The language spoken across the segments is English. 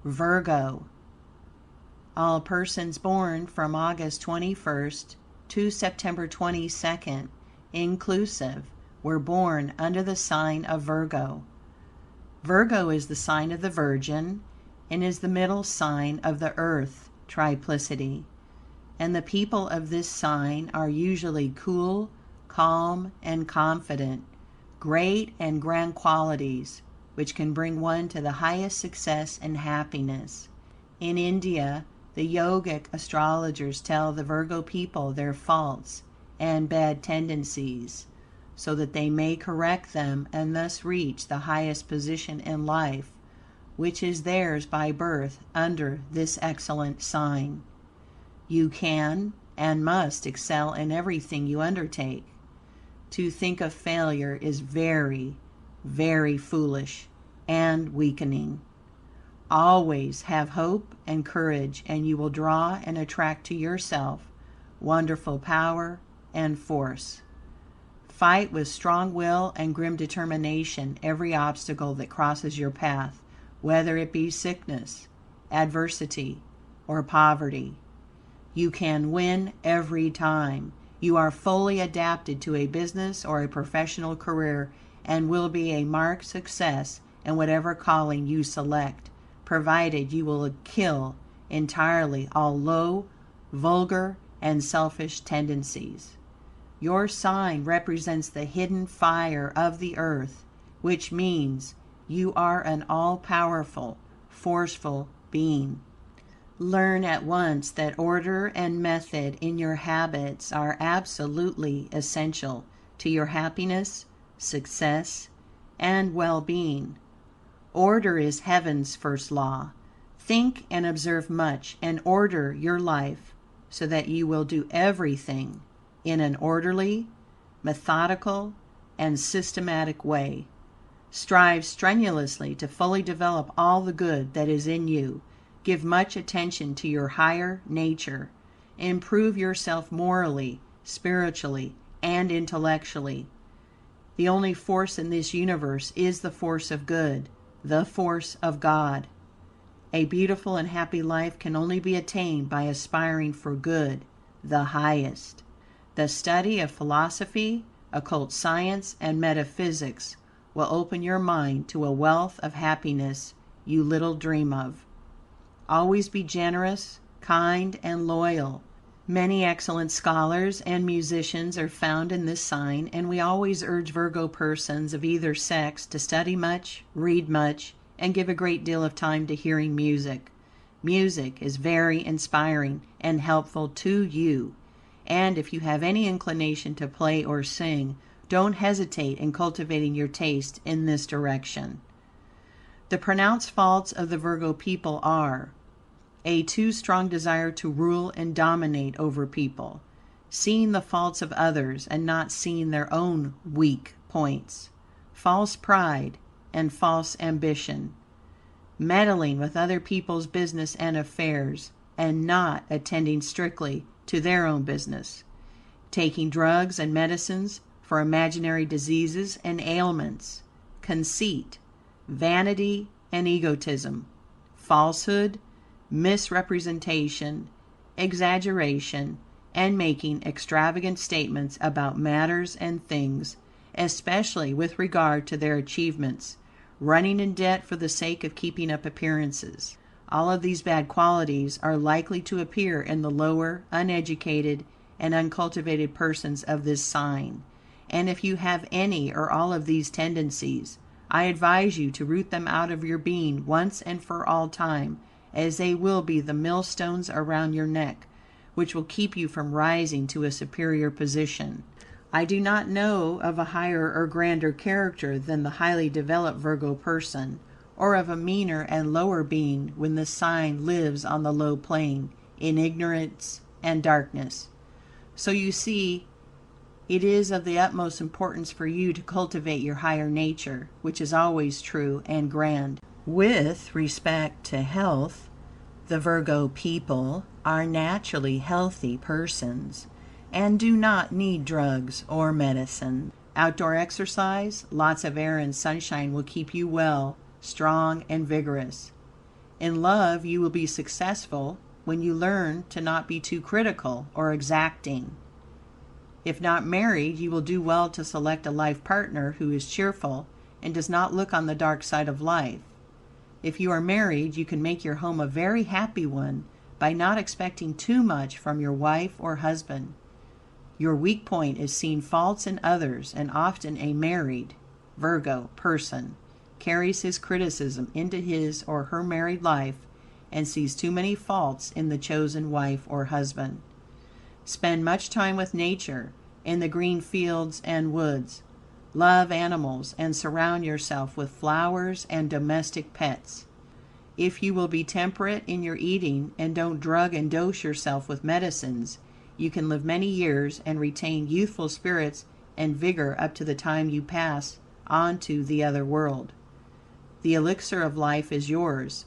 Virgo. All persons born from August 21st to September 22nd, inclusive, were born under the sign of Virgo. Virgo is the sign of the Virgin and is the middle sign of the Earth triplicity. And the people of this sign are usually cool, calm, and confident, great and grand qualities which can bring one to the highest success and happiness. In India, the yogic astrologers tell the Virgo people their faults and bad tendencies, so that they may correct them and thus reach the highest position in life, which is theirs by birth under this excellent sign. You can and must excel in everything you undertake. To think of failure is very, very foolish and weakening. Always have hope and courage, and you will draw and attract to yourself wonderful power and force. Fight with strong will and grim determination every obstacle that crosses your path, whether it be sickness, adversity, or poverty. You can win every time. You are fully adapted to a business or a professional career and will be a marked success in whatever calling you select, provided you will kill entirely all low, vulgar, and selfish tendencies. Your sign represents the hidden fire of the earth, which means you are an all-powerful, forceful being. Learn at once that order and method in your habits are absolutely essential to your happiness, success, and well-being. Order is heaven's first law. Think and observe much and order your life so that you will do everything in an orderly, methodical, and systematic way. Strive strenuously to fully develop all the good that is in you. Give much attention to your higher nature. Improve yourself morally, spiritually, and intellectually. The only force in this universe is the force of good, the force of God. A beautiful and happy life can only be attained by aspiring for good, the highest. The study of philosophy, occult science, and metaphysics will open your mind to a wealth of happiness you little dream of. Always be generous, kind, and loyal. Many excellent scholars and musicians are found in this sign, and we always urge Virgo persons of either sex to study much, read much, and give a great deal of time to hearing music. Music is very inspiring and helpful to you, and if you have any inclination to play or sing, don't hesitate in cultivating your taste in this direction. The pronounced faults of the Virgo people are: a too strong desire to rule and dominate over people, seeing the faults of others and not seeing their own weak points, false pride and false ambition, meddling with other people's business and affairs and not attending strictly to their own business, taking drugs and medicines for imaginary diseases and ailments, conceit, vanity and egotism, falsehood, misrepresentation, exaggeration, and making extravagant statements about matters and things, especially with regard to their achievements, running in debt for the sake of keeping up appearances. All of these bad qualities are likely to appear in the lower, uneducated, and uncultivated persons of this sign, and if you have any or all of these tendencies, I advise you to root them out of your being once and for all time, as they will be the millstones around your neck, which will keep you from rising to a superior position. I do not know of a higher or grander character than the highly developed Virgo person, or of a meaner and lower being when the sign lives on the low plane, in ignorance and darkness. So you see, it is of the utmost importance for you to cultivate your higher nature, which is always true and grand. With respect to health, the Virgo people are naturally healthy persons and do not need drugs or medicine. Outdoor exercise, lots of air and sunshine will keep you well, strong, and vigorous. In love, you will be successful when you learn to not be too critical or exacting. If not married, you will do well to select a life partner who is cheerful and does not look on the dark side of life. If you are married, you can make your home a very happy one by not expecting too much from your wife or husband. Your weak point is seeing faults in others, and often a married Virgo person carries his criticism into his or her married life and sees too many faults in the chosen wife or husband. Spend much time with nature, in the green fields and woods. Love animals and surround yourself with flowers and domestic pets. If you will be temperate in your eating and don't drug and dose yourself with medicines, you can live many years and retain youthful spirits and vigor up to the time you pass on to the other world. The elixir of life is yours,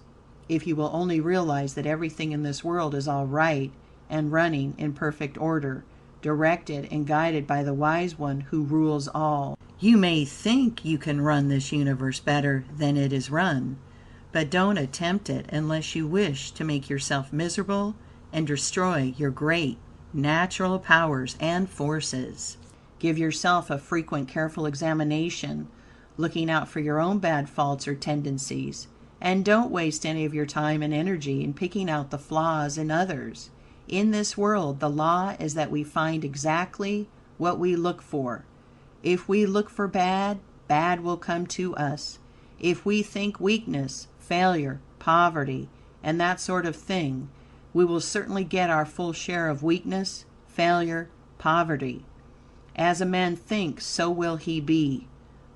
if you will only realize that everything in this world is all right and running in perfect order, directed and guided by the wise one who rules all. You may think you can run this universe better than it is run, but don't attempt it unless you wish to make yourself miserable and destroy your great natural powers and forces. Give yourself a frequent, careful examination, looking out for your own bad faults or tendencies, and don't waste any of your time and energy in picking out the flaws in others. In this world, the law is that we find exactly what we look for. If we look for bad, bad will come to us. If we think weakness, failure, poverty, and that sort of thing, we will certainly get our full share of weakness, failure, poverty. As a man thinks, so will he be.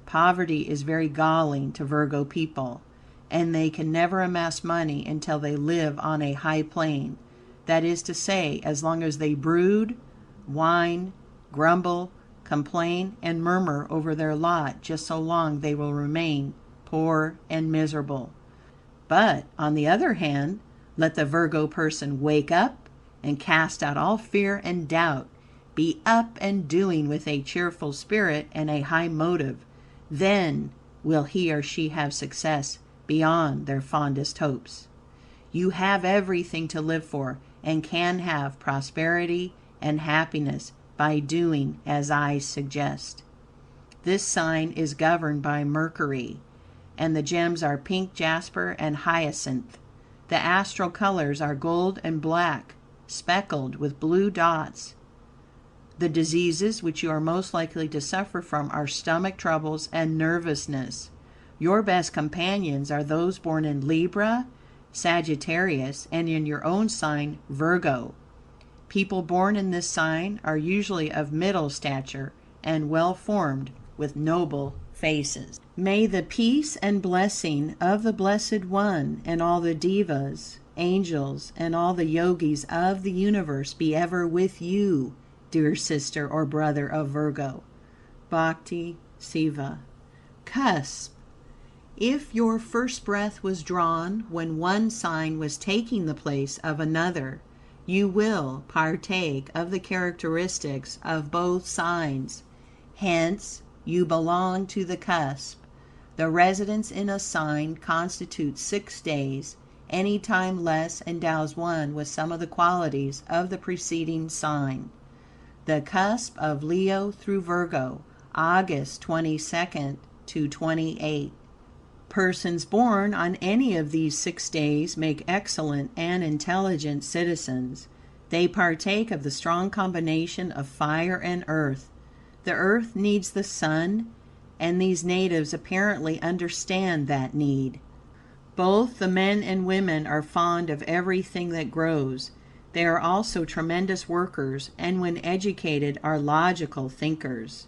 Poverty is very galling to Virgo people, and they can never amass money until they live on a high plane. That is to say, as long as they brood, whine, grumble, complain, and murmur over their lot, just so long they will remain poor and miserable. But, on the other hand, let the Virgo person wake up and cast out all fear and doubt, be up and doing with a cheerful spirit and a high motive. Then will he or she have success beyond their fondest hopes. You have everything to live for and can have prosperity and happiness by doing as I suggest. This sign is governed by Mercury, and the gems are pink jasper and hyacinth. The astral colors are gold and black, speckled with blue dots. The diseases which you are most likely to suffer from are stomach troubles and nervousness. Your best companions are those born in Libra, Sagittarius, and in your own sign, Virgo. People born in this sign are usually of middle stature and well formed, with noble faces. May the peace and blessing of the Blessed One and all the devas, angels, and all the yogis of the universe be ever with you, dear sister or brother of Virgo. Bhakti Seva. Cusp. If your first breath was drawn when one sign was taking the place of another, you will partake of the characteristics of both signs. Hence, you belong to the cusp. The residence in a sign constitutes 6 days. Any time less endows one with some of the qualities of the preceding sign. The cusp of Leo through Virgo, August 22nd to 28. Persons born on any of these 6 days make excellent and intelligent citizens. They partake of the strong combination of fire and earth. The earth needs the sun, and these natives apparently understand that need. Both the men and women are fond of everything that grows. They are also tremendous workers, and when educated are logical thinkers.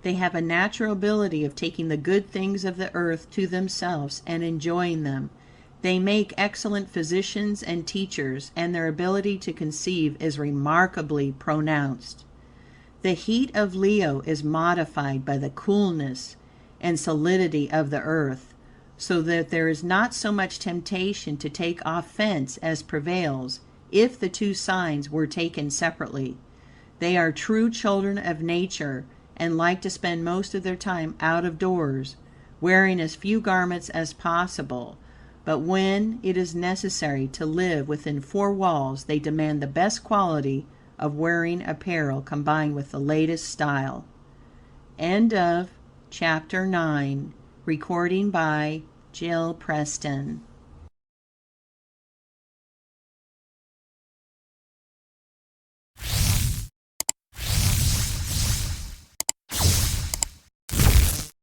They have a natural ability of taking the good things of the earth to themselves and enjoying them. They make excellent physicians and teachers, and their ability to conceive is remarkably pronounced. The heat of Leo is modified by the coolness and solidity of the earth, so that there is not so much temptation to take offense as prevails if the two signs were taken separately. They are true children of nature, and like to spend most of their time out of doors, wearing as few garments as possible, But when it is necessary to live within four walls, they demand the best quality of wearing apparel combined with the latest style. End of chapter 9. Recording by Jill Preston.